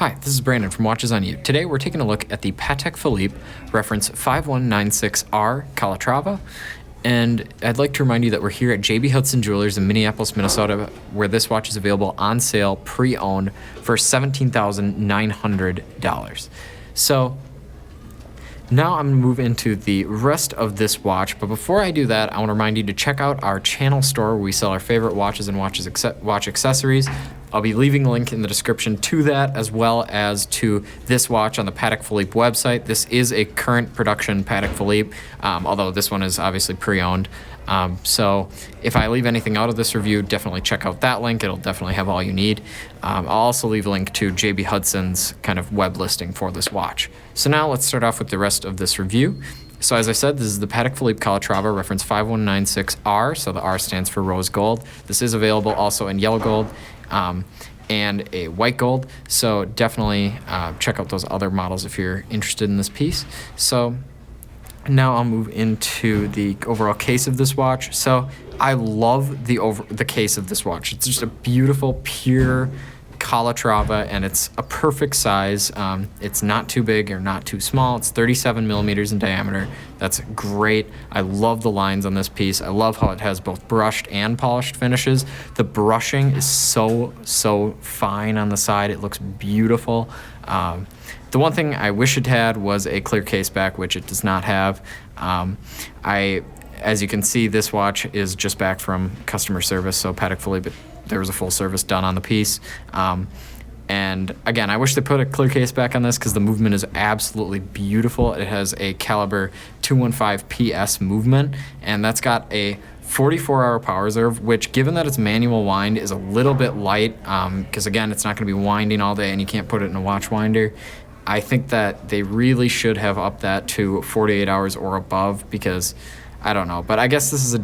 Hi, this is Brandon from Watches on You. Today we're taking a look at the Patek Philippe reference 5196R Calatrava, and I'd like to remind you that we're here at JB Hudson Jewelers in Minneapolis, Minnesota, where this watch is available on sale pre-owned for $17,900. So now I'm going to move into the rest of this watch, but before I do that, I want to remind you to check out our channel store where we sell our favorite watches and watch accessories. I'll be leaving a link in the description to that, as well as to this watch on the Patek Philippe website. This is a current production Patek Philippe, although this one is obviously pre-owned. So if I leave anything out of this review, definitely check out that link. It'll definitely have all you need. I'll also leave a link to JB Hudson's kind of web listing for this watch. So now let's start off with the rest of this review. So as I said, this is the Patek Philippe Calatrava reference 5196R, so the R stands for rose gold. This is available also in yellow gold and a white gold, so definitely check out those other models if you're interested in this piece. So now I'll move into the overall case of this watch. So I love the case of this watch. It's just a beautiful, pure Calatrava, and it's a perfect size. It's not too big or not too small. It's 37 millimeters in diameter. That's great. I love the lines on this piece. I love how it has both brushed and polished finishes. The brushing is so fine on the side. It looks beautiful. The one thing I wish it had was a clear case back, which it does not have. As you can see, this watch is just back from customer service, so Patek Philippe, there was a full service done on the piece. And again, I wish they put a clear case back on this because the movement is absolutely beautiful. It has a caliber 215 PS movement, and that's got a 44-hour power reserve, which, given that it's manual wind, is a little bit light because, again, it's not going to be winding all day and you can't put it in a watch winder. I think that they really should have upped that to 48 hours or above because, I don't know, but I guess this is a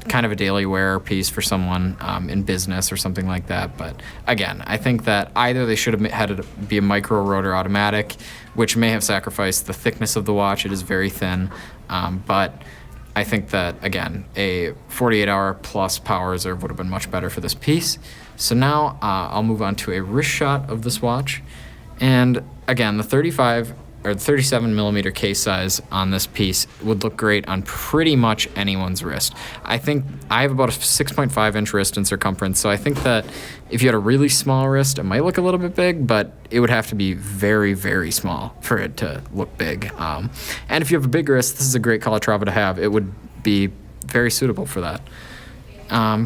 kind of a daily wear piece for someone in business or something like that. But again, I think that either they should have had it be a micro rotor automatic, which may have sacrificed the thickness of the watch. It is very thin, but I think that, again, a 48-hour plus power reserve would have been much better for this piece. So now I'll move on to a wrist shot of this watch. And again, the 37 millimeter case size on this piece would look great on pretty much anyone's wrist. I think I have about a 6.5 inch wrist in circumference, so I think that if you had a really small wrist, it might look a little bit big, but it would have to be very, very small for it to look big. And if you have a big wrist, this is a great Calatrava to have. It would be very suitable for that.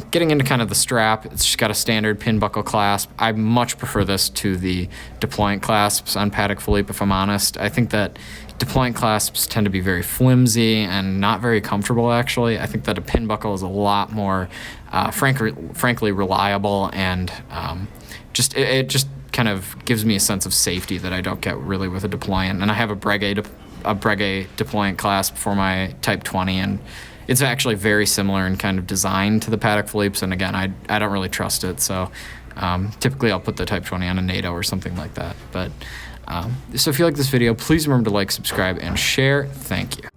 Getting into kind of the strap, it's just got a standard pin buckle clasp. I much prefer this to the deployant clasps on Patek Philippe, if I'm honest. I think that deployant clasps tend to be very flimsy and not very comfortable, actually. I think that a pin buckle is a lot more, frankly, reliable, and it just kind of gives me a sense of safety that I don't get really with a deployant. And I have a Breguet deployant clasp for my Type 20, and it's actually very similar in kind of design to the Patek Philippe's, and again, I don't really trust it, so typically I'll put the Type 20 on a NATO or something like that. But so if you like this video, please remember to like, subscribe, and share. Thank you.